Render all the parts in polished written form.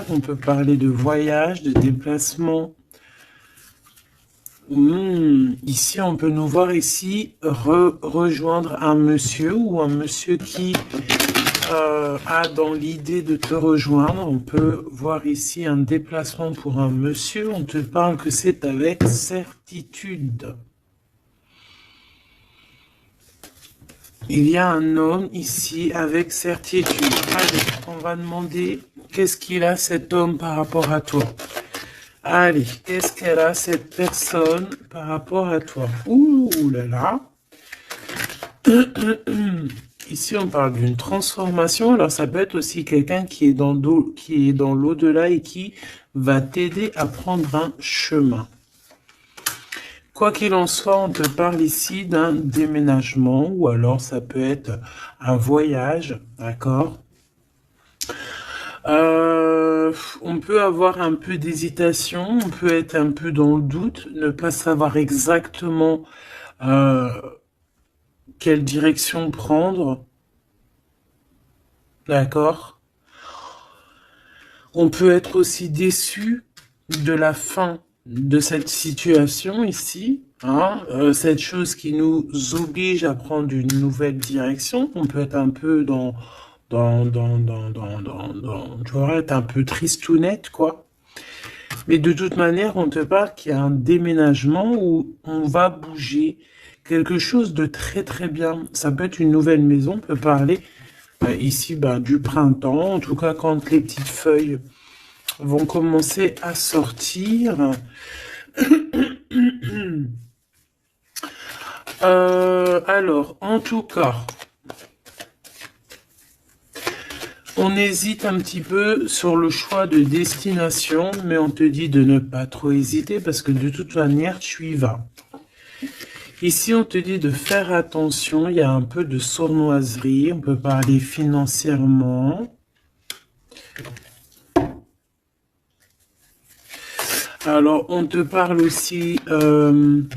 On peut parler de voyage, de déplacement. Ici, on peut nous voir ici rejoindre un monsieur ou un monsieur qui a dans l'idée de te rejoindre. On peut voir ici un déplacement pour un monsieur. On te parle que c'est avec certitude. Il y a un homme ici avec certitude. Allez, on va demander qu'est-ce qu'il a cet homme par rapport à toi. Allez, qu'est-ce qu'elle a cette personne par rapport à toi? Ouh là là. Ici, on parle d'une transformation. Alors, ça peut être aussi quelqu'un qui est dans l'au-delà et qui va t'aider à prendre un chemin. Quoi qu'il en soit, on te parle ici d'un déménagement ou alors ça peut être un voyage, d'accord? On peut avoir un peu d'hésitation, on peut être un peu dans le doute, ne pas savoir exactement quelle direction prendre, d'accord? On peut être aussi déçu de la fin de cette situation ici, hein, cette chose qui nous oblige à prendre une nouvelle direction. On peut être un peu tu vois, être un peu tristounette, quoi. Mais de toute manière, on te parle qu'il y a un déménagement où on va bouger quelque chose de très très bien. Ça peut être une nouvelle maison, on peut parler ici du printemps, en tout cas quand les petites feuilles vont commencer à sortir. Alors, en tout cas, on hésite un petit peu sur le choix de destination, mais on te dit de ne pas trop hésiter parce que de toute manière, tu y vas. Ici, on te dit de faire attention, il y a un peu de sournoiserie, on peut parler financièrement. Alors, on te parle aussi,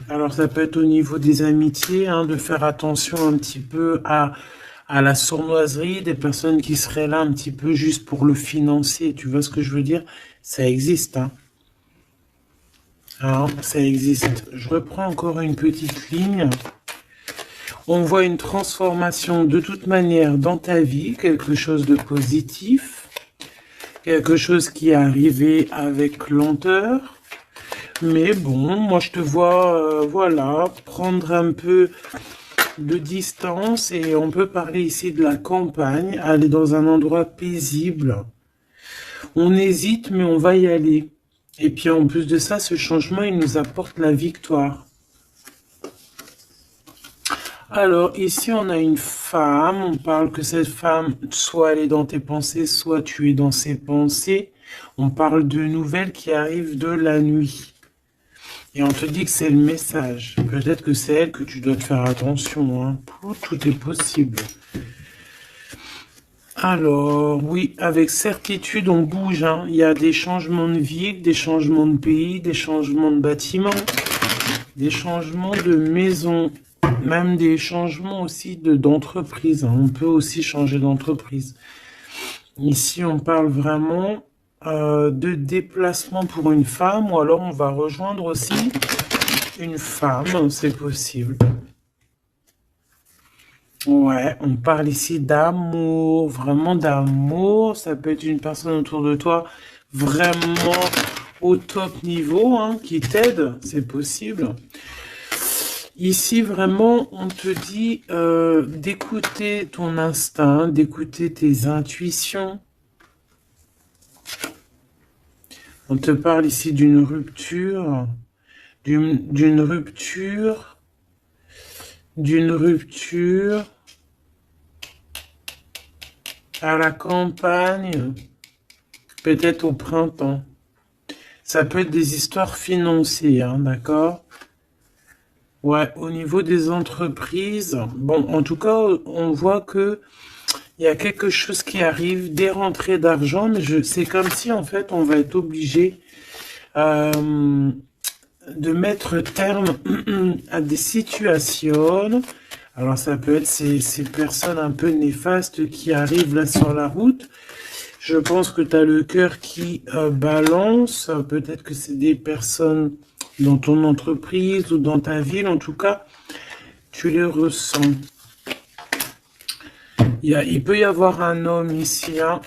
alors ça peut être au niveau des amitiés, hein, de faire attention un petit peu à la sournoiserie, des personnes qui seraient là un petit peu juste pour le financier. Tu vois ce que je veux dire? Ça existe, hein. Alors, ça existe. Je reprends encore une petite ligne. On voit une transformation de toute manière dans ta vie, quelque chose de positif, quelque chose qui est arrivé avec lenteur. Mais bon, moi je te vois, voilà, prendre un peu de distance et on peut parler ici de la campagne, aller dans un endroit paisible. On hésite, mais on va y aller. Et puis en plus de ça, ce changement, il nous apporte la victoire. Alors ici, on a une femme, on parle que cette femme, soit elle est dans tes pensées, soit tu es dans ses pensées. On parle de nouvelles qui arrivent de la nuit. Et on te dit que c'est le message. Peut-être que c'est elle que tu dois te faire attention, hein. Tout est possible. Alors, oui, avec certitude, on bouge, hein. Il y a des changements de ville, des changements de pays, des changements de bâtiments, des changements de maison, même des changements aussi d'entreprise, hein. On peut aussi changer d'entreprise. Ici, on parle vraiment de déplacement pour une femme, ou alors on va rejoindre aussi une femme, c'est possible. Ouais, on parle ici d'amour, vraiment d'amour. Ça peut être une personne autour de toi vraiment au top niveau, hein, qui t'aide, c'est possible. Ici, vraiment, on te dit d'écouter ton instinct, d'écouter tes intuitions. On te parle ici d'une rupture, d'une rupture à la campagne, peut-être au printemps. Ça peut être des histoires financières, hein, d'accord? Ouais, au niveau des entreprises, bon, en tout cas, on voit que il y a quelque chose qui arrive, des rentrées d'argent, mais c'est comme si, en fait, on va être obligé de mettre terme à des situations. Alors, ça peut être ces personnes un peu néfastes qui arrivent là sur la route. Je pense que tu as le cœur qui balance. Peut-être que c'est des personnes dans ton entreprise ou dans ta ville. En tout cas, tu les ressens. Il peut y avoir un homme ici. Hein.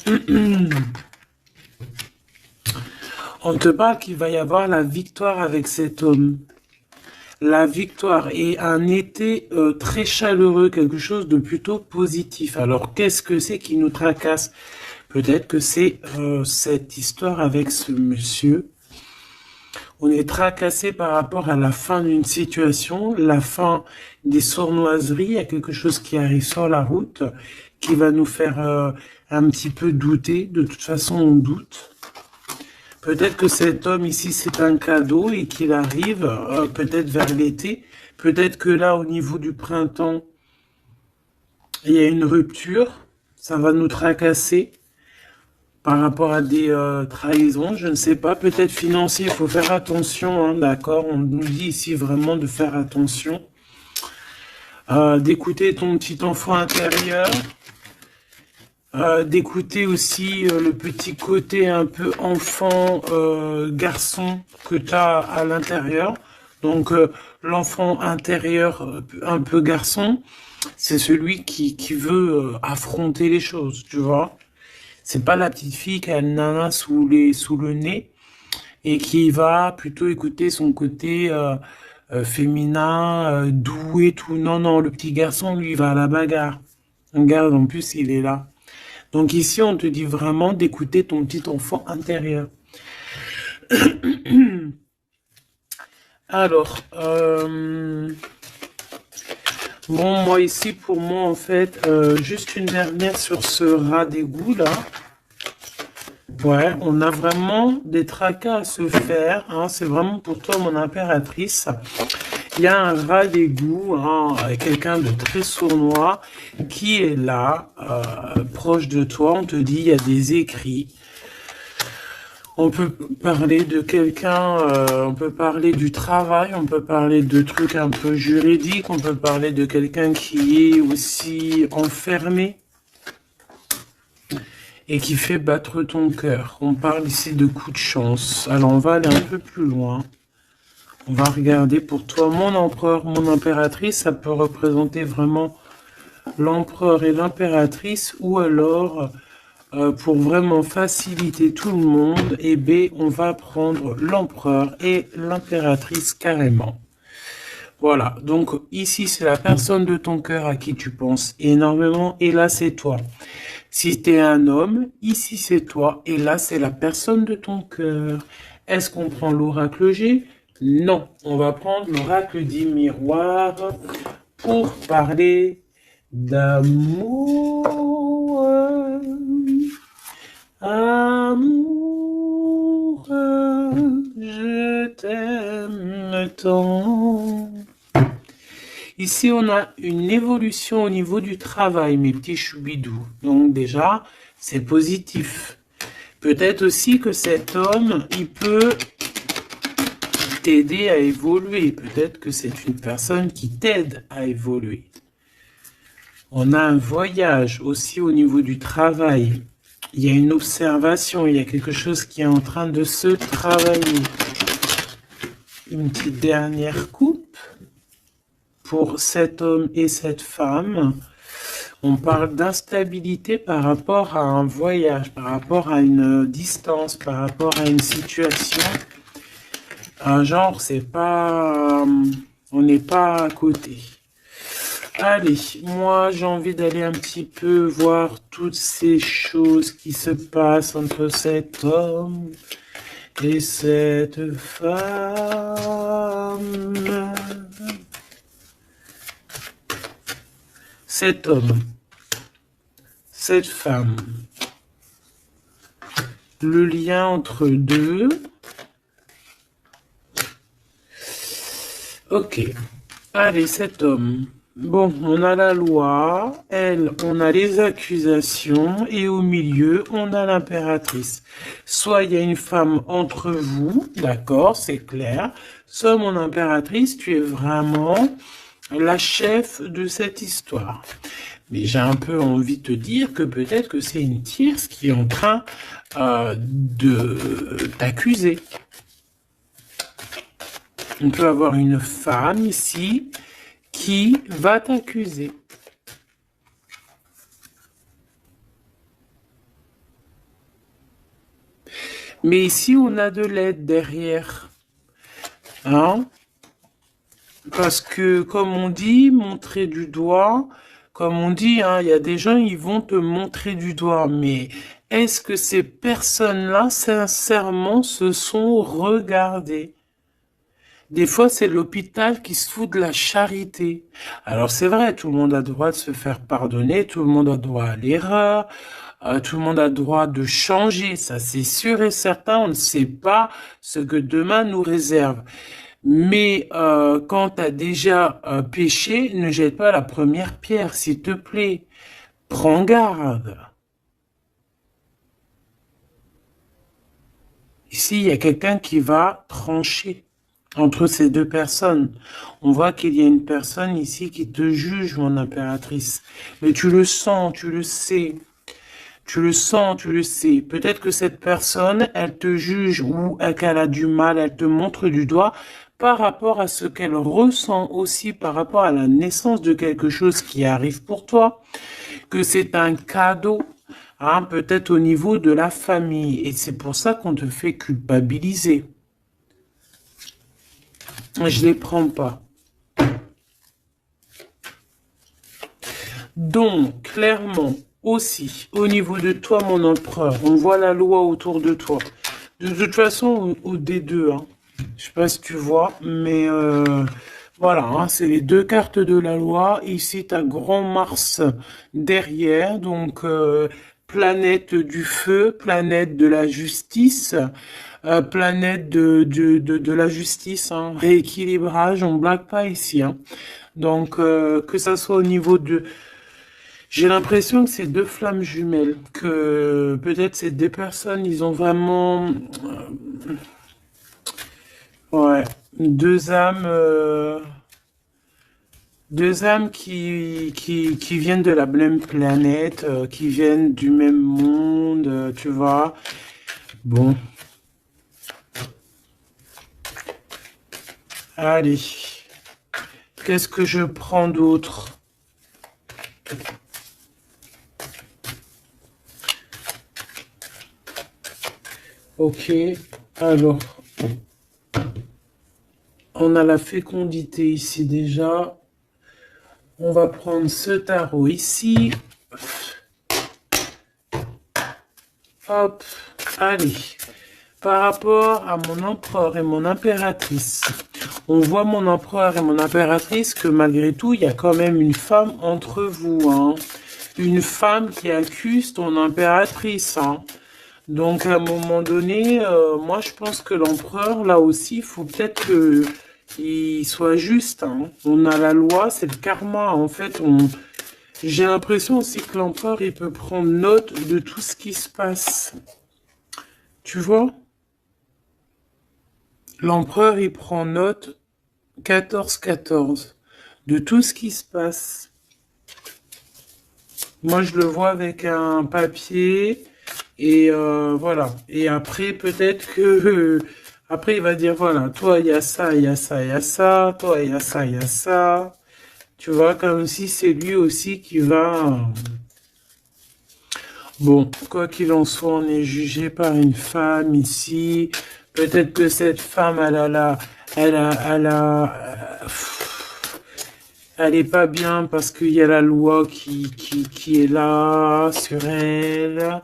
On te parle qu'il va y avoir la victoire avec cet homme. La victoire et un été très chaleureux, quelque chose de plutôt positif. Alors, qu'est-ce que c'est qui nous tracasse? Peut-être que c'est cette histoire avec ce monsieur. On est tracassé par rapport à la fin d'une situation, la fin des sournoiseries. Il y a quelque chose qui arrive sur la route qui va nous faire un petit peu douter. De toute façon, on doute. Peut-être que cet homme ici, c'est un cadeau et qu'il arrive peut-être vers l'été. Peut-être que là, au niveau du printemps, il y a une rupture. Ça va nous tracasser par rapport à des trahisons. Je ne sais pas. Peut-être financier, il faut faire attention. Hein, d'accord, on nous dit ici vraiment de faire attention. D'écouter ton petit enfant intérieur. D'écouter aussi le petit côté un peu enfant, garçon que tu as à l'intérieur. Donc l'enfant intérieur un peu garçon, c'est celui qui veut affronter les choses, tu vois. C'est pas la petite fille qui a le nana sous le nez et qui va plutôt écouter son côté féminin, doux et tout. Non, non, le petit garçon, lui, il va à la bagarre. Regarde, en plus, il est là. Donc ici, on te dit vraiment d'écouter ton petit enfant intérieur. Alors, bon, moi ici, pour moi, en fait, juste une dernière sur ce rat d'égout, là. Ouais, on a vraiment des tracas à se faire. Hein, c'est vraiment pour toi, mon impératrice. Il y a un rat d'égout, hein, quelqu'un de très sournois, qui est là, proche de toi. On te dit, il y a des écrits. On peut parler de quelqu'un, on peut parler du travail, on peut parler de trucs un peu juridiques, on peut parler de quelqu'un qui est aussi enfermé et qui fait battre ton cœur. On parle ici de coups de chance. Alors, on va aller un peu plus loin. On va regarder pour toi, mon empereur, mon impératrice. Ça peut représenter vraiment l'empereur et l'impératrice, ou alors, pour vraiment faciliter tout le monde, et B, on va prendre l'empereur et l'impératrice carrément. Voilà, donc ici, c'est la personne de ton cœur à qui tu penses énormément, et là, c'est toi. Si tu es un homme, ici, c'est toi, et là, c'est la personne de ton cœur. Est-ce qu'on prend l'oracle G? Non, on va prendre l'oracle dit miroir pour parler d'amour. Amour, je t'aime tant. Ici, on a une évolution au niveau du travail, mes petits choubidous. Donc déjà, c'est positif. Peut-être aussi que cet homme, il peut t'aider à évoluer. Peut-être que c'est une personne qui t'aide à évoluer. On a un voyage aussi au niveau du travail. Il y a une observation, il y a quelque chose qui est en train de se travailler. Une petite dernière coupe pour cet homme et cette femme. On parle d'instabilité par rapport à un voyage, par rapport à une distance, par rapport à une situation. Un genre, c'est pas... on n'est pas à côté. Allez, moi j'ai envie d'aller un petit peu voir toutes ces choses qui se passent entre cet homme et cette femme. Cet homme, cette femme, le lien entre deux. Ok, allez, cet homme. Bon, on a la loi, elle, on a les accusations, et au milieu, on a l'impératrice. Soit il y a une femme entre vous, d'accord, c'est clair, soit mon impératrice, tu es vraiment la chef de cette histoire. Mais j'ai un peu envie de te dire que peut-être que c'est une tierce qui est en train de t'accuser. On peut avoir une femme ici qui va t'accuser. Mais ici, on a de l'aide derrière. Hein? Parce que, comme on dit, montrer du doigt, comme on dit, hein, il y a des gens, ils vont te montrer du doigt. Mais est-ce que ces personnes-là, sincèrement, se sont regardées? Des fois, c'est l'hôpital qui se fout de la charité. Alors, c'est vrai, tout le monde a le droit de se faire pardonner, tout le monde a le droit à l'erreur, tout le monde a le droit de changer. Ça, c'est sûr et certain, on ne sait pas ce que demain nous réserve. Mais quand tu as déjà péché, ne jette pas la première pierre, s'il te plaît. Prends garde. Ici, il y a quelqu'un qui va trancher entre ces deux personnes. On voit qu'il y a une personne ici qui te juge, mon impératrice. Mais tu le sens, tu le sais. Tu le sens, tu le sais. Peut-être que cette personne, elle te juge ou qu'elle a du mal, elle te montre du doigt par rapport à ce qu'elle ressent aussi, par rapport à la naissance de quelque chose qui arrive pour toi, que c'est un cadeau, hein, peut-être au niveau de la famille. Et c'est pour ça qu'on te fait culpabiliser. Je les prends pas. Donc, clairement, aussi, au niveau de toi, mon empereur, on voit la loi autour de toi. De toute façon, au D2, hein, je sais pas si tu vois, mais voilà, hein, c'est les deux cartes de la loi. Ici, tu as Grand Mars derrière, donc planète du feu, planète de la justice, planète de la justice, hein, rééquilibrage, on blague pas ici. Hein. Donc, que ça soit au niveau de... J'ai l'impression que c'est deux flammes jumelles, que peut-être c'est des personnes, ils ont vraiment... ouais, deux âmes qui viennent de la même planète, qui viennent du même monde, tu vois. Bon. Allez. Qu'est-ce que je prends d'autre? Ok. Alors. On a la fécondité ici déjà. On va prendre ce tarot ici. Hop. Allez. Par rapport à mon empereur et mon impératrice, on voit mon empereur et mon impératrice que malgré tout, il y a quand même une femme entre vous. Hein. Une femme qui accuse ton impératrice. Hein. Donc, à un moment donné, moi, je pense que l'empereur, là aussi, il faut peut-être qu'il soit juste. Hein. On a la loi, c'est le karma. En fait, j'ai l'impression aussi que l'empereur, il peut prendre note de tout ce qui se passe. Tu vois? L'empereur, il prend note 14-14 de tout ce qui se passe. Moi, je le vois avec un papier et voilà. Et après, peut-être que... après, il va dire, voilà, toi, il y a ça, il y a ça, il y a ça. Toi, il y a ça, il y a ça. Tu vois, comme si c'est lui aussi qui va... Bon, quoi qu'il en soit, on est jugé par une femme ici. Peut-être que cette femme, elle est pas bien parce qu'il y a la loi qui est là sur elle.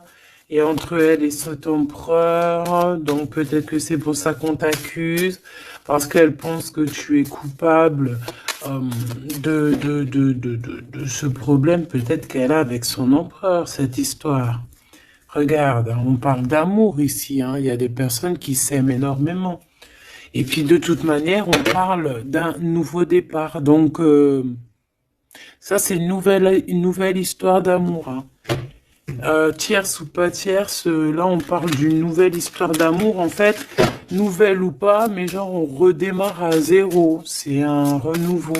Et entre elle et cet empereur, donc peut-être que c'est pour ça qu'on t'accuse, parce qu'elle pense que tu es coupable de ce problème peut-être qu'elle a avec son empereur, cette histoire. Regarde, hein, on parle d'amour ici, hein, il y a des personnes qui s'aiment énormément. Et puis de toute manière, on parle d'un nouveau départ. Donc ça, c'est une nouvelle histoire d'amour. Hein. Tierce ou pas tierce, là on parle d'une nouvelle histoire d'amour. En fait, nouvelle ou pas, mais genre on redémarre à zéro. C'est un renouveau.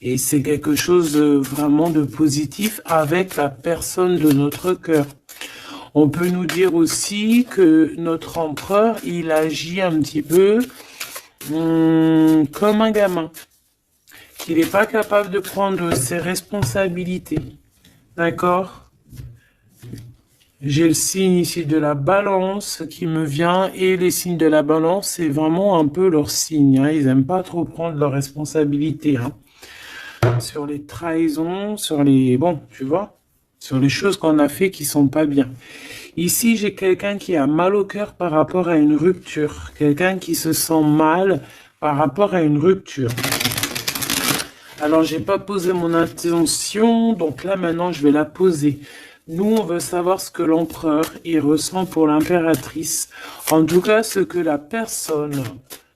Et c'est quelque chose vraiment de positif avec la personne de notre cœur. On peut nous dire aussi que notre empereur, il agit un petit peu comme un gamin, qu'il n'est pas capable de prendre ses responsabilités. D'accord? J'ai le signe ici de la balance qui me vient, et les signes de la balance, c'est vraiment un peu leur signe, hein. Ils n'aiment pas trop prendre leurs responsabilités, hein. Sur les trahisons, sur les... Bon, tu vois, sur les choses qu'on a fait qui sont pas bien. Ici, j'ai quelqu'un qui a mal au cœur par rapport à une rupture. Quelqu'un qui se sent mal par rapport à une rupture. Alors, j'ai pas posé mon intention, donc là, maintenant, je vais la poser. Nous, on veut savoir ce que l'empereur, il ressent pour l'impératrice. En tout cas, ce que la personne,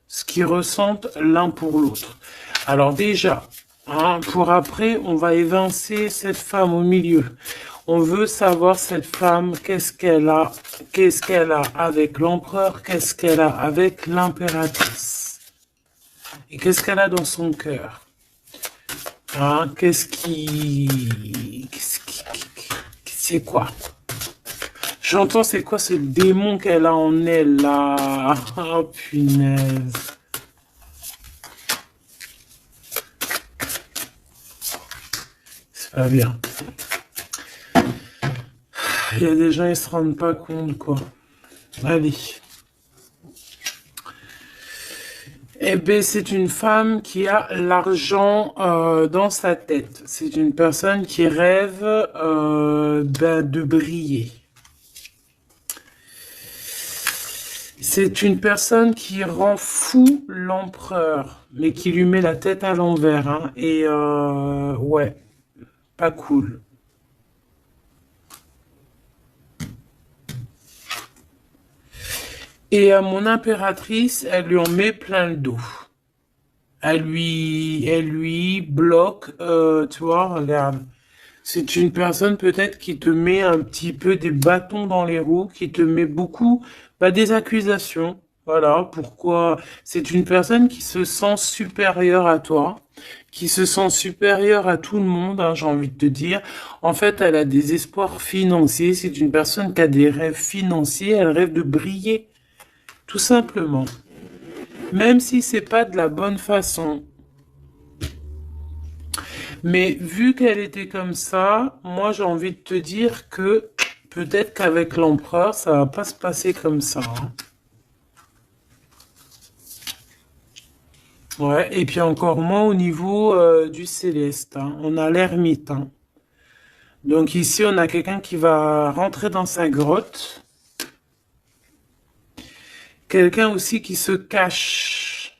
ce qu'ils ressentent l'un pour l'autre. Alors déjà, hein, pour après, on va évincer cette femme au milieu. On veut savoir cette femme, qu'est-ce qu'elle a avec l'empereur, qu'est-ce qu'elle a avec l'impératrice. Et qu'est-ce qu'elle a dans son cœur. Hein, c'est quoi? J'entends c'est quoi ce démon qu'elle a en elle là? Oh punaise. C'est pas bien. Il y a des gens, ils se rendent pas compte, quoi. Allez. Eh bien, c'est une femme qui a l'argent dans sa tête. C'est une personne qui rêve de briller. C'est une personne qui rend fou l'empereur, mais qui lui met la tête à l'envers, hein. Et ouais, pas cool. Et à mon impératrice, elle lui en met plein le dos. Elle lui bloque, tu vois, regarde. C'est une personne peut-être qui te met un petit peu des bâtons dans les roues, qui te met beaucoup des accusations. Voilà, pourquoi c'est une personne qui se sent supérieure à toi, qui se sent supérieure à tout le monde, hein, j'ai envie de te dire. En fait, elle a des espoirs financiers. C'est une personne qui a des rêves financiers. Elle rêve de briller. Tout simplement. Même si c'est pas de la bonne façon. Mais vu qu'elle était comme ça, moi j'ai envie de te dire que peut-être qu'avec l'empereur, ça va pas se passer comme ça, hein. Ouais, et puis encore moins au niveau du céleste, hein. On a l'ermite, hein. Donc ici, on a quelqu'un qui va rentrer dans sa grotte. Quelqu'un aussi qui se cache.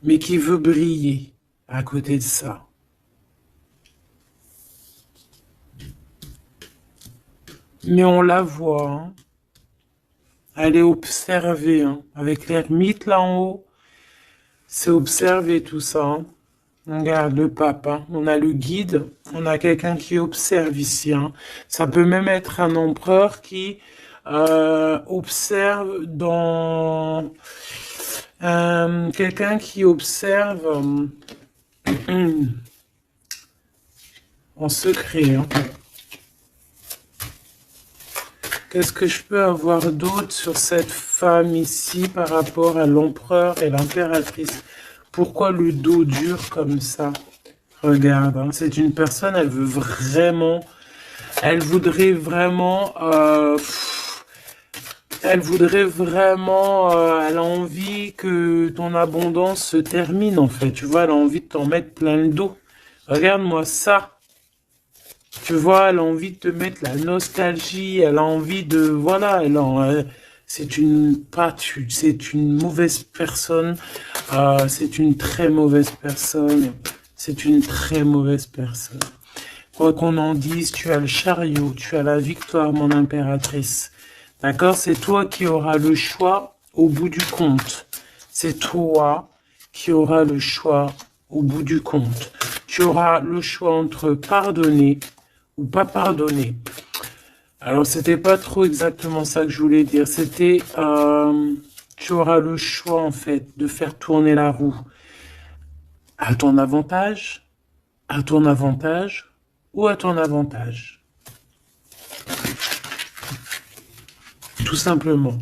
Mais qui veut briller à côté de ça. Mais on la voit, hein. Elle est observée, hein. Avec l'ermite là en haut. C'est observer tout ça, hein. Regarde le pape, hein. On a le guide, on a quelqu'un qui observe ici, hein. Ça peut même être un empereur qui observe dans... quelqu'un qui observe en secret, hein. Qu'est-ce que je peux avoir d'autre sur cette femme ici par rapport à l'empereur et l'impératrice? Pourquoi le dos dur comme ça? Regarde, hein, c'est une personne, elle voudrait vraiment, elle a envie que ton abondance se termine en fait, tu vois, elle a envie de t'en mettre plein le dos. Regarde-moi ça. Tu vois, elle a envie de te mettre la nostalgie, elle a envie de, voilà, c'est une mauvaise personne, c'est une très mauvaise personne, c'est une très mauvaise personne. Quoi qu'on en dise, tu as le chariot, tu as la victoire, mon impératrice. D'accord? C'est toi qui auras le choix au bout du compte. C'est toi qui auras le choix au bout du compte. Tu auras le choix entre pardonner ou pas pardonner. Alors, c'était pas trop exactement ça que je voulais dire. C'était, tu auras le choix, en fait, de faire tourner la roue à ton avantage, ou à ton avantage. Tout simplement.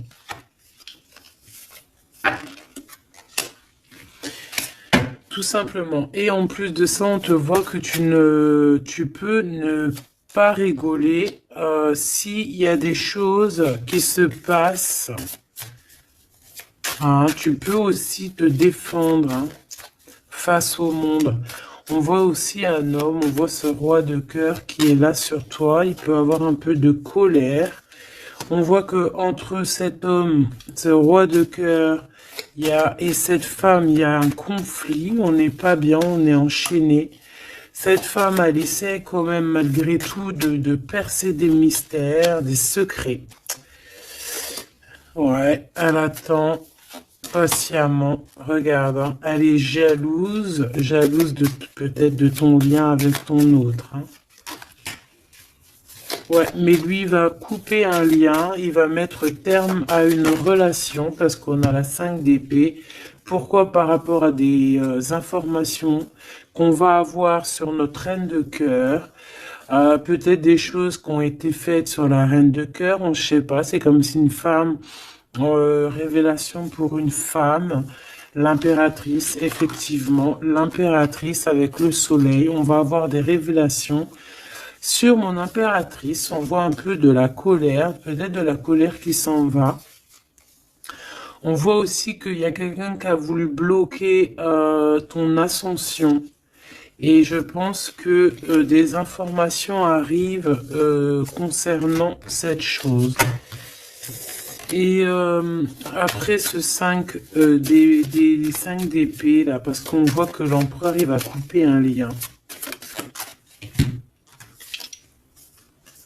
Tout simplement. Et en plus de ça, on te voit que tu peux ne pas rigoler s'il y a des choses qui se passent. Hein, tu peux aussi te défendre, hein, face au monde. On voit aussi un homme, on voit ce roi de cœur qui est là sur toi. Il peut avoir un peu de colère. On voit que entre cet homme, ce roi de cœur, et cette femme, il y a un conflit. On n'est pas bien, on est enchaîné. Cette femme, elle essaie quand même malgré tout de percer des mystères, des secrets. Ouais, elle attend patiemment. Regarde, hein, elle est jalouse de peut-être de ton lien avec ton autre. Hein. Ouais, mais lui, il va couper un lien, il va mettre terme à une relation parce qu'on a la 5 d'épée. Pourquoi? Par rapport à des informations qu'on va avoir sur notre reine de cœur. Peut-être des choses qui ont été faites sur la reine de cœur, on ne sait pas. C'est comme si une femme, révélation pour une femme, l'impératrice, effectivement, l'impératrice avec le soleil. On va avoir des révélations. Sur mon impératrice, on voit un peu de la colère, peut-être de la colère qui s'en va. On voit aussi qu'il y a quelqu'un qui a voulu bloquer ton ascension. Et je pense que des informations arrivent concernant cette chose. Et après ce 5 des 5 d'épée, là, parce qu'on voit que l'empereur, il va couper un lien.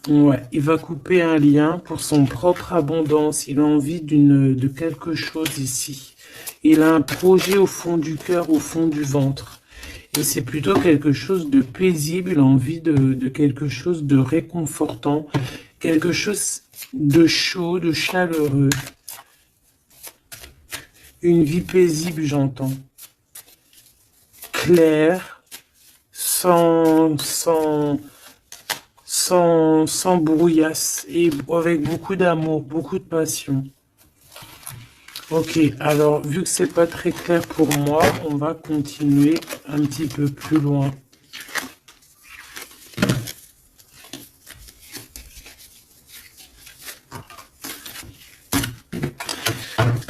Ouais, il va couper un lien pour son propre abondance. Il a envie de quelque chose ici. Il a un projet au fond du cœur, au fond du ventre. Et c'est plutôt quelque chose de paisible. Il a envie de quelque chose de réconfortant. Quelque chose de chaud, de chaleureux. Une vie paisible, j'entends. Claire, sans brouillasse et avec beaucoup d'amour, beaucoup de passion. Ok, alors vu que c'est pas très clair pour moi, on va continuer un petit peu plus loin.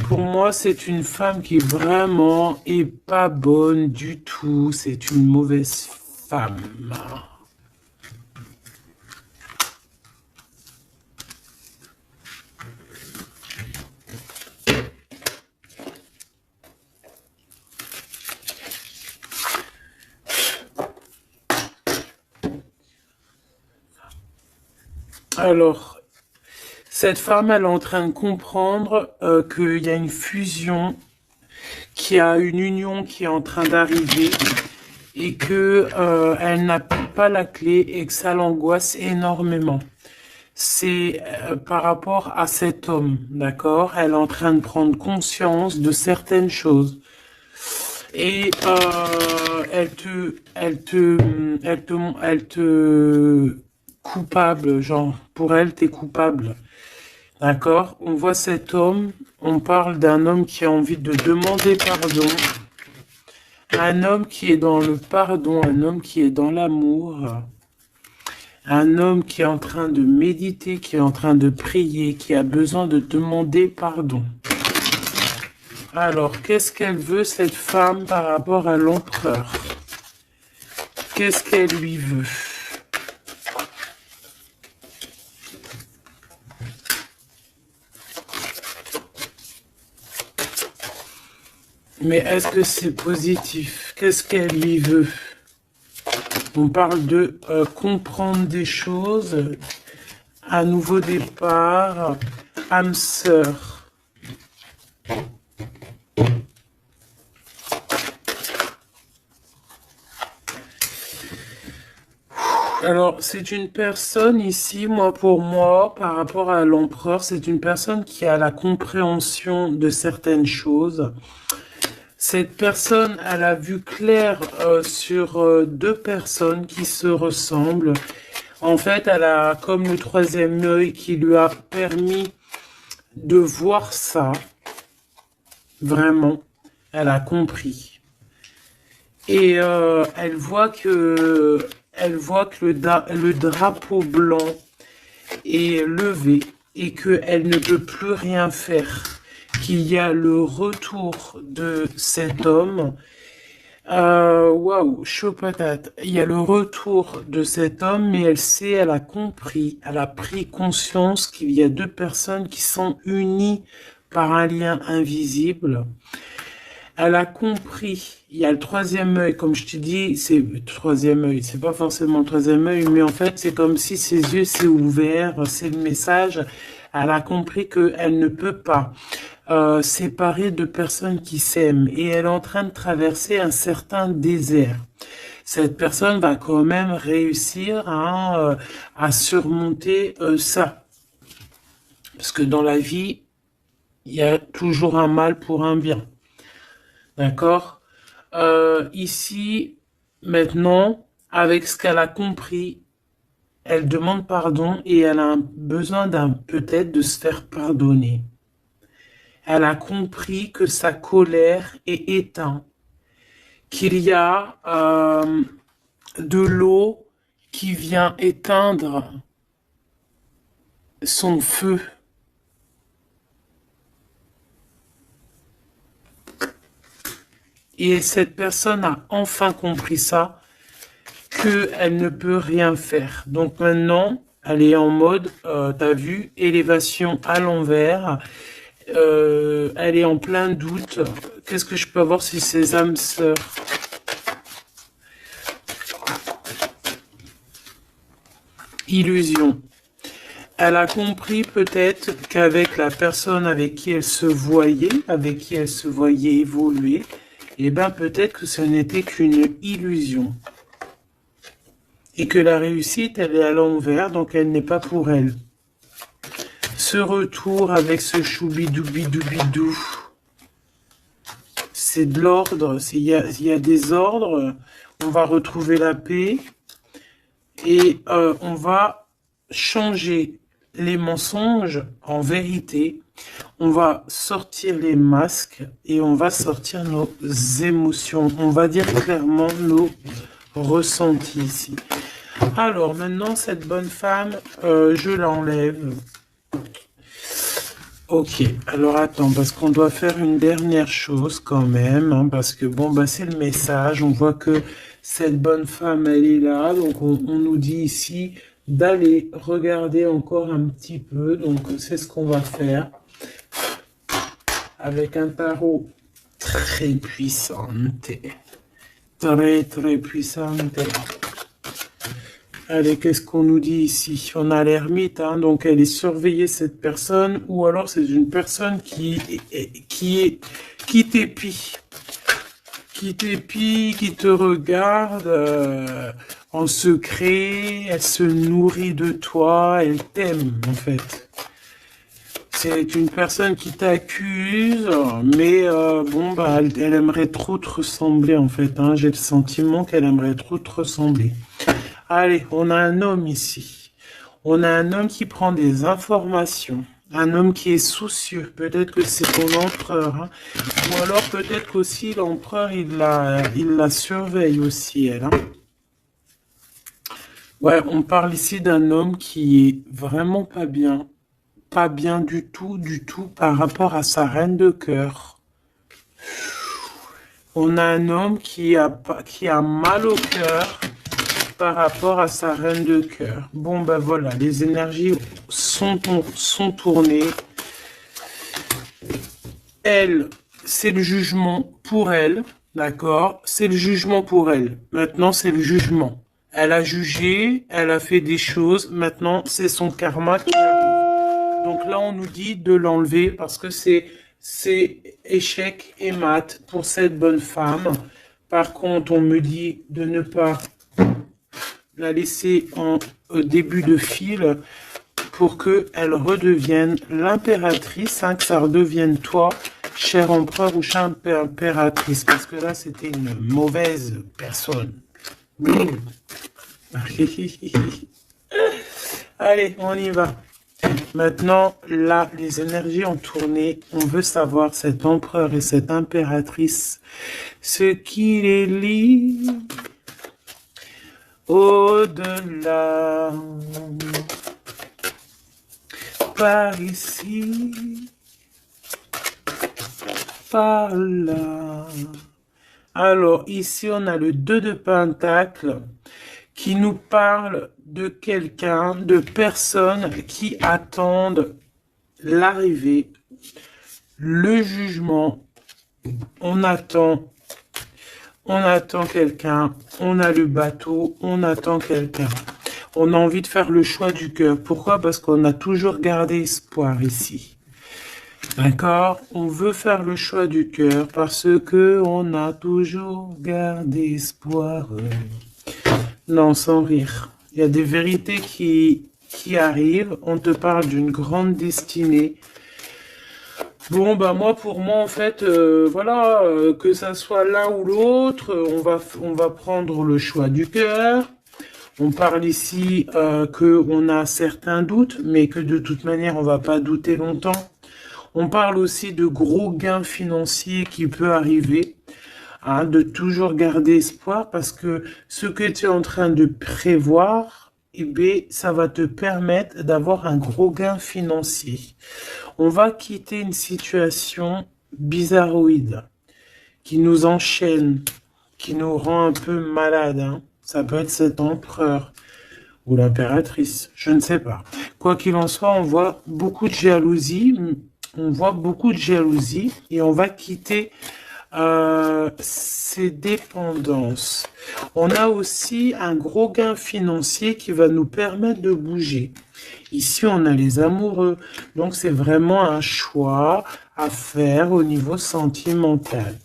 Pour moi, c'est une femme qui vraiment est pas bonne du tout. C'est une mauvaise femme. Alors, cette femme, elle est en train de comprendre qu'il y a une fusion, qu'il y a une union qui est en train d'arriver et que elle n'a pas la clé et que ça l'angoisse énormément. C'est par rapport à cet homme, d'accord? Elle est en train de prendre conscience de certaines choses. Et elle te coupable, genre, pour elle, t'es coupable. D'accord? On voit cet homme, on parle d'un homme qui a envie de demander pardon, un homme qui est dans le pardon, un homme qui est dans l'amour, un homme qui est en train de méditer, qui est en train de prier, qui a besoin de demander pardon. Alors, qu'est-ce qu'elle veut, cette femme, par rapport à l'empereur? Qu'est-ce qu'elle lui veut? Mais est-ce que c'est positif? Qu'est-ce qu'elle lui veut? On parle de comprendre des choses, un nouveau départ, âme sœur. Alors, c'est une personne ici, moi, pour moi, par rapport à l'empereur, c'est une personne qui a la compréhension de certaines choses. Cette personne, elle a vu clair sur deux personnes qui se ressemblent. En fait, elle a comme le troisième œil qui lui a permis de voir ça. Vraiment, elle a compris. Et elle voit que le drapeau blanc est levé et qu'elle ne peut plus rien faire. Qu'il y a le retour de cet homme. Waouh, chaud patate. Il y a le retour de cet homme, mais elle sait, elle a compris, elle a pris conscience qu'il y a deux personnes qui sont unies par un lien invisible. Elle a compris. Il y a le troisième œil, comme je te dis, c'est le troisième œil. C'est pas forcément le troisième œil, mais en fait, c'est comme si ses yeux s'est ouverts. C'est le message. Elle a compris qu'elle ne peut pas séparer deux personnes qui s'aiment et elle est en train de traverser un certain désert. Cette personne va quand même réussir à surmonter ça. Parce que dans la vie, il y a toujours un mal pour un bien. D'accord? Ici, maintenant, avec ce qu'elle a compris, elle demande pardon et elle a besoin peut-être de se faire pardonner. Elle a compris que sa colère est éteinte, qu'il y a de l'eau qui vient éteindre son feu. Et cette personne a enfin compris ça, qu'elle ne peut rien faire. Donc maintenant, elle est en mode, t'as vu, élévation à l'envers. Elle est en plein doute. Qu'est-ce que je peux avoir sur ses âmes sœurs? Illusion. Elle a compris peut-être qu'avec la personne avec qui elle se voyait évoluer, eh ben peut-être que ce n'était qu'une illusion. Et que la réussite, elle est à l'envers, donc elle n'est pas pour elle. Ce retour avec ce choubidoubidou, c'est de l'ordre, il y a des ordres, on va retrouver la paix et on va changer les mensonges en vérité, on va sortir les masques et on va sortir nos émotions, on va dire clairement nos ressentis ici. Alors maintenant, cette bonne femme, je l'enlève. Ok, alors attends, parce qu'on doit faire une dernière chose quand même, hein, parce que bon, bah c'est le message, on voit que cette bonne femme, elle est là, donc on nous dit ici d'aller regarder encore un petit peu, donc c'est ce qu'on va faire, avec un tarot très puissant, très puissant. Allez, qu'est-ce qu'on nous dit ici? On a l'ermite, hein, donc elle est surveillée, cette personne, ou alors c'est une personne qui t'épie, qui te regarde en secret, elle se nourrit de toi, elle t'aime en fait. C'est une personne qui t'accuse, mais bon, bah, elle aimerait trop te ressembler en fait, hein. J'ai le sentiment qu'elle aimerait trop te ressembler. Allez, on a un homme ici. On a un homme qui prend des informations. Un homme qui est soucieux. Peut-être que c'est ton empereur. Hein. Ou alors peut-être qu'aussi l'empereur, il la surveille aussi, elle. Hein. Ouais, on parle ici d'un homme qui est vraiment pas bien. Pas bien du tout par rapport à sa reine de cœur. On a un homme qui a mal au cœur par rapport à sa reine de cœur. Bon, ben voilà, les énergies sont tournées. Elle, c'est le jugement pour elle, d'accord? C'est le jugement pour elle. Maintenant, c'est le jugement. Elle a jugé, elle a fait des choses. Maintenant, c'est son karma qui arrive. Donc là, on nous dit de l'enlever parce que c'est échec et mat pour cette bonne femme. Par contre, on me dit de ne pas la laisser en début de fil pour qu'elle redevienne l'impératrice, hein, que ça redevienne toi, cher empereur ou chère impératrice, parce que là, c'était une mauvaise personne. Allez, on y va. Maintenant, là, les énergies ont tourné. On veut savoir, cet empereur et cette impératrice, ce qui les lie au-delà. Par ici, par là. Alors, ici, on a le 2 de Pentacle qui nous parle de quelqu'un, de personnes qui attendent l'arrivée, le jugement. On attend quelqu'un, on a le bateau, on attend quelqu'un. On a envie de faire le choix du cœur. Pourquoi? Parce qu'on a toujours gardé espoir ici. D'accord? On veut faire le choix du cœur parce que on a toujours gardé espoir. Non, sans rire. Il y a des vérités qui arrivent. On te parle d'une grande destinée. Bon, bah moi, pour moi, en fait, voilà, que ça soit l'un ou l'autre, on va prendre le choix du cœur. On parle ici qu'on a certains doutes, mais que de toute manière, on va pas douter longtemps. On parle aussi de gros gains financiers qui peut arriver, hein, de toujours garder espoir parce que ce que tu es en train de prévoir, eh bien, ça va te permettre d'avoir un gros gain financier. On va quitter une situation bizarroïde qui nous enchaîne, qui nous rend un peu malade, hein. Ça peut être cet empereur ou l'impératrice, je ne sais pas. Quoi qu'il en soit, on voit beaucoup de jalousie. On voit beaucoup de jalousie et on va quitter ces dépendances. On a aussi un gros gain financier qui va nous permettre de bouger. Ici, on a les amoureux. Donc, c'est vraiment un choix à faire au niveau sentimental.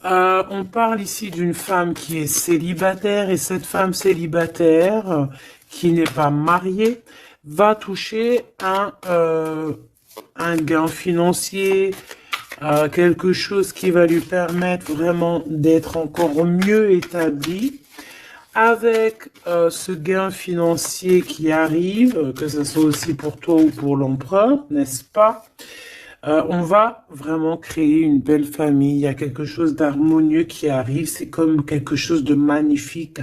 On parle ici d'une femme qui est célibataire et cette femme célibataire qui n'est pas mariée va toucher un gain financier, quelque chose qui va lui permettre vraiment d'être encore mieux établi. Avec ce gain financier qui arrive, que ce soit aussi pour toi ou pour l'empereur, n'est-ce pas? On va vraiment créer une belle famille. Il y a quelque chose d'harmonieux qui arrive. C'est comme quelque chose de magnifique.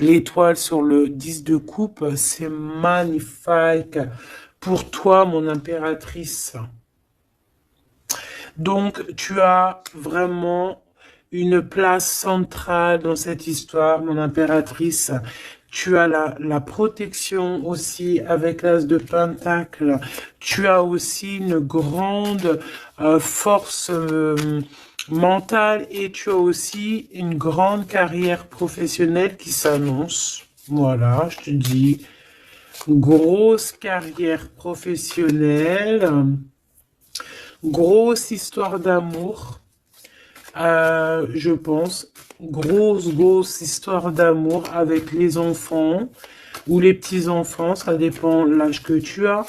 L'étoile sur le 10 de coupe, c'est magnifique pour toi, mon impératrice. Donc, tu as vraiment une place centrale dans cette histoire, mon impératrice. Tu as la protection aussi avec l'as de Pentacle. Tu as aussi une grande force mentale et tu as aussi une grande carrière professionnelle qui s'annonce. Voilà, je te dis, grosse carrière professionnelle, grosse histoire d'amour. Je pense, grosse histoire d'amour avec les enfants ou les petits-enfants, ça dépend de l'âge que tu as,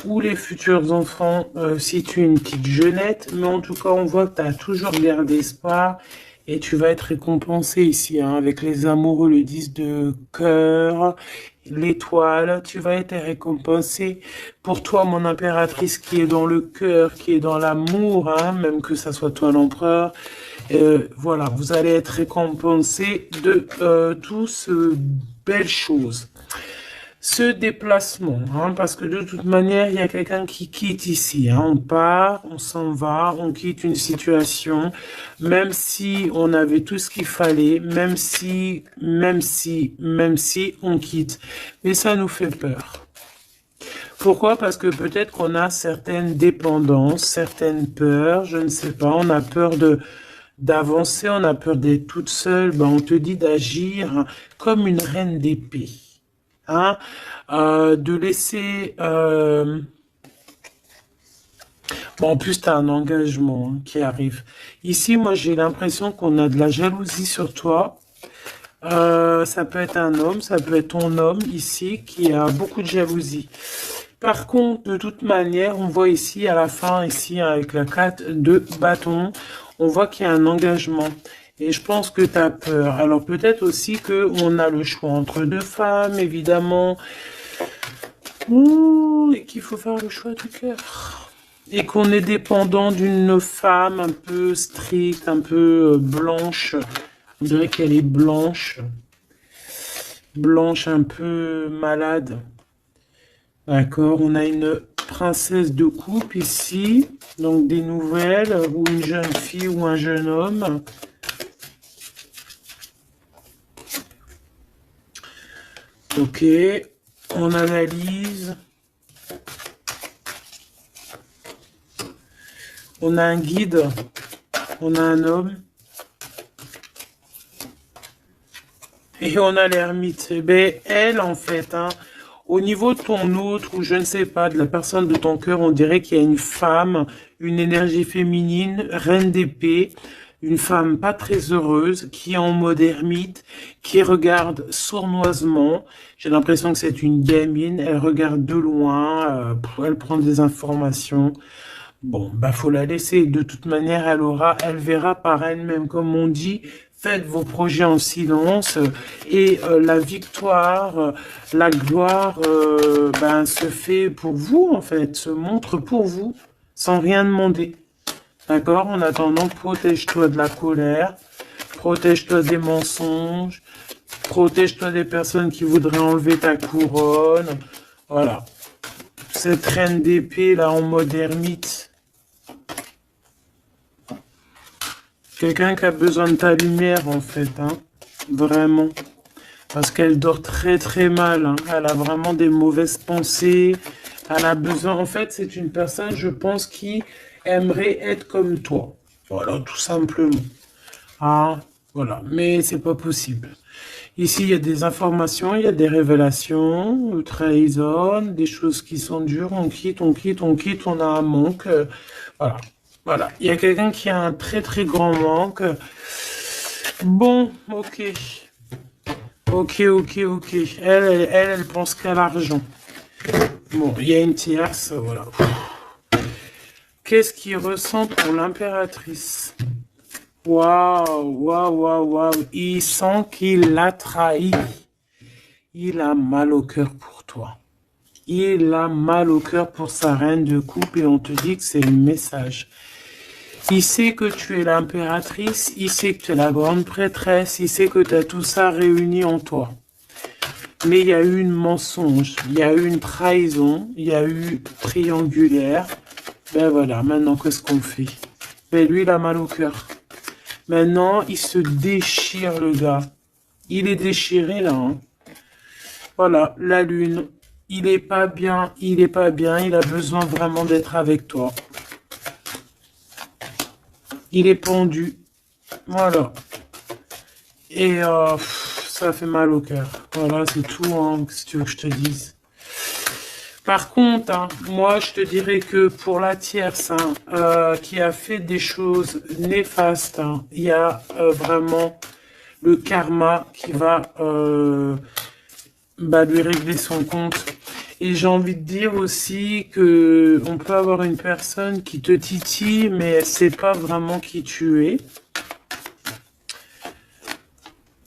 ou les futurs enfants si tu es une petite jeunette, mais en tout cas, on voit que tu as toujours gardé espoir et tu vas être récompensé ici, hein, avec les amoureux, le 10 de cœur, l'étoile, tu vas être récompensé. Pour toi, mon impératrice, qui est dans le cœur, qui est dans l'amour, hein, même que ça soit toi l'empereur, voilà, vous allez être récompensé de toutes ces belles choses. Ce déplacement, hein, parce que de toute manière, il y a quelqu'un qui quitte ici, hein, on part, on s'en va, on quitte une situation, même si on avait tout ce qu'il fallait, même si on quitte. Mais ça nous fait peur. Pourquoi? Parce que peut-être qu'on a certaines dépendances, certaines peurs, je ne sais pas, on a peur d'avancer, on a peur d'être toute seule, ben on te dit d'agir comme une reine d'épée. Hein, de laisser... Bon, en plus, tu as un engagement, hein, qui arrive. Ici, moi, j'ai l'impression qu'on a de la jalousie sur toi. Ça peut être un homme, ça peut être ton homme ici qui a beaucoup de jalousie. Par contre, de toute manière, on voit ici à la fin, ici avec la 4 de bâton, on voit qu'il y a un engagement. Et je pense que tu as peur. Alors peut-être aussi que on a le choix entre deux femmes, évidemment. Ouh, et qu'il faut faire le choix du cœur. Et qu'on est dépendant d'une femme un peu stricte, un peu blanche. On dirait qu'elle est blanche. Blanche, un peu malade. D'accord, on a une princesse de coupe ici. Donc des nouvelles, ou une jeune fille ou un jeune homme. Ok, on analyse. On a un guide. On a un homme. Et on a l'ermite. Eh ben, elle, en fait, hein, au niveau de ton autre, ou je ne sais pas, de la personne de ton cœur, on dirait qu'il y a une femme, une énergie féminine, reine d'épée, une femme pas très heureuse, qui est en mode ermite, qui regarde sournoisement. J'ai l'impression que c'est une gamine, elle regarde de loin, elle prend des informations. Bon, bah faut la laisser. De toute manière, elle verra par elle-même, comme on dit. Faites vos projets en silence et la victoire, la gloire, ben, se fait pour vous en fait, se montre pour vous, sans rien demander. D'accord? En attendant, protège-toi de la colère, protège-toi des mensonges, protège-toi des personnes qui voudraient enlever ta couronne. Voilà. Cette reine d'épée là en mode ermite. Quelqu'un qui a besoin de ta lumière, en fait, hein. Vraiment. Parce qu'elle dort très très mal, hein. Elle a vraiment des mauvaises pensées. Elle a besoin... En fait, c'est une personne, je pense, qui aimerait être comme toi. Voilà, tout simplement. Ah, voilà. Mais c'est pas possible. Ici, il y a des informations, il y a des révélations, trahison, des choses qui sont dures. On quitte, on quitte, on quitte. On a un manque. Voilà. Voilà, il y a quelqu'un qui a un très très grand manque. Bon, ok. Ok, ok, ok. Elle pense qu'à l'argent. Bon, il y a une tierce, voilà. Qu'est-ce qu'il ressent pour l'impératrice? Waouh, waouh, waouh, waouh. Il sent qu'il l'a trahi. Il a mal au cœur pour toi. Il a mal au cœur pour sa reine de coupe et on te dit que c'est le message. Il sait que tu es l'impératrice, il sait que tu es la grande prêtresse, il sait que tu as tout ça réuni en toi. Mais il y a eu une mensonge, il y a eu une trahison, il y a eu triangulaire. Ben voilà, maintenant qu'est-ce qu'on fait? Ben lui, il a mal au cœur. Maintenant, il se déchire, le gars. Il est déchiré, là. Hein. Voilà, la lune. Il est pas bien, il est pas bien, il a besoin vraiment d'être avec toi. Il est pendu. Voilà. Et ça fait mal au cœur. Voilà, c'est tout, hein, si tu veux que je te dise. Par contre, hein, moi, je te dirais que pour la tierce, hein, qui a fait des choses néfastes, hein, il y a vraiment le karma qui va lui régler son compte. Et j'ai envie de dire aussi que on peut avoir une personne qui te titille, mais elle sait pas vraiment qui tu es.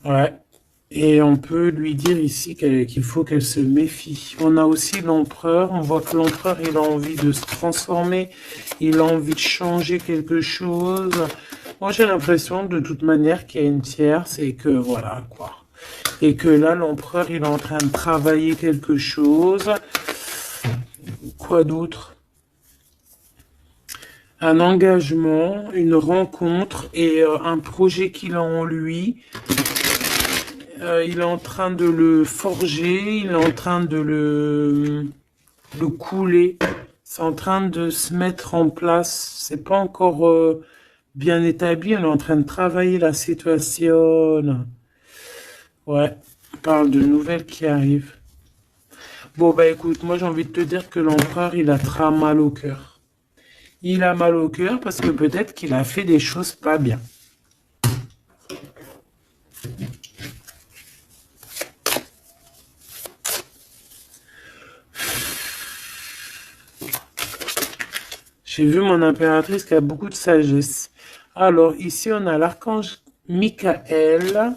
Ouais. Et on peut lui dire ici qu'il faut qu'elle se méfie. On a aussi l'empereur. On voit que l'empereur, il a envie de se transformer. Il a envie de changer quelque chose. Moi, j'ai l'impression, de toute manière, qu'il y a une tierce et que, voilà, quoi. Et que là, l'empereur, il est en train de travailler quelque chose. Quoi d'autre? Un engagement, une rencontre et un projet qu'il a en lui. Il est en train de le forger, il est en train de le couler. C'est en train de se mettre en place. C'est pas encore bien établi. On est en train de travailler la situation. Ouais, on parle de nouvelles qui arrivent. Bon, bah écoute, moi j'ai envie de te dire que l'empereur, il a très mal au cœur. Il a mal au cœur parce que peut-être qu'il a fait des choses pas bien. J'ai vu mon impératrice qui a beaucoup de sagesse. Alors, ici, on a l'archange Michael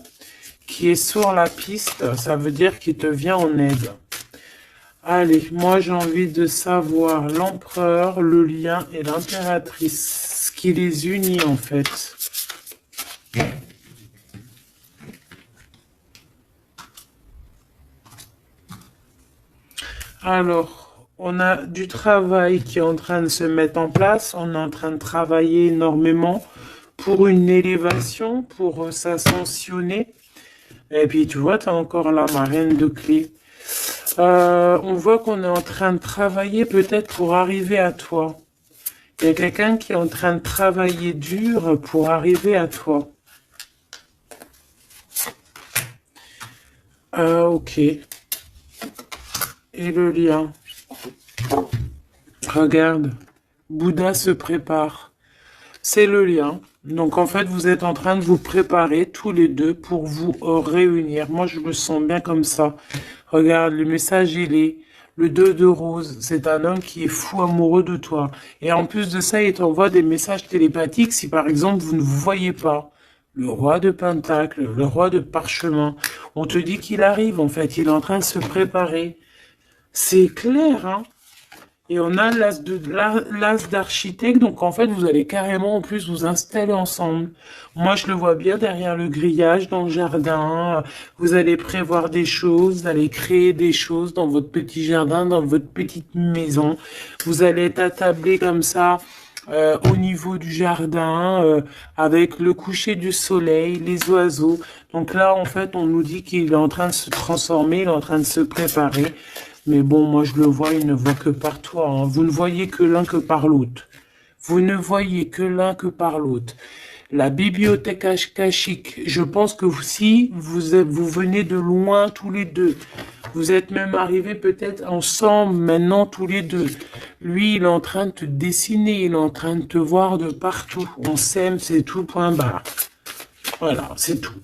qui est sur la piste. Ça veut dire qu'il te vient en aide. Allez, moi, j'ai envie de savoir l'empereur, le lien et l'impératrice. Ce qui les unit, en fait. Alors, on a du travail qui est en train de se mettre en place. On est en train de travailler énormément pour une élévation, pour s'ascensionner. Et puis, tu vois, tu as encore la marraine de clé. On voit qu'on est en train de travailler peut-être pour arriver à toi. Il y a quelqu'un qui est en train de travailler dur pour arriver à toi. Ok. Et le lien. Regarde. Bouddha se prépare. C'est le lien. Donc en fait, vous êtes en train de vous préparer tous les deux pour vous réunir. Moi, je me sens bien comme ça. Regarde, le message, il est le 2 de rose. C'est un homme qui est fou amoureux de toi. Et en plus de ça, il t'envoie des messages télépathiques si par exemple, vous ne vous voyez pas. Le roi de Pentacle, le roi de Parchemin. On te dit qu'il arrive, en fait. Il est en train de se préparer. C'est clair, hein? Et on a l'as d'architecte, donc en fait, vous allez carrément en plus vous installer ensemble. Moi, je le vois bien derrière le grillage, dans le jardin. Vous allez prévoir des choses, vous allez créer des choses dans votre petit jardin, dans votre petite maison. Vous allez être attablé comme ça au niveau du jardin, avec le coucher du soleil, les oiseaux. Donc là, en fait, on nous dit qu'il est en train de se transformer, il est en train de se préparer. Mais bon, moi je le vois, il ne voit que par toi. Hein. Vous ne voyez que l'un que par l'autre. Vous ne voyez que l'un que par l'autre. La bibliothèque akashique, je pense que si vous venez de loin tous les deux, vous êtes même arrivés peut-être ensemble maintenant tous les deux. Lui, il est en train de te dessiner, il est en train de te voir de partout. On s'aime, c'est tout, point barre. Voilà, c'est tout.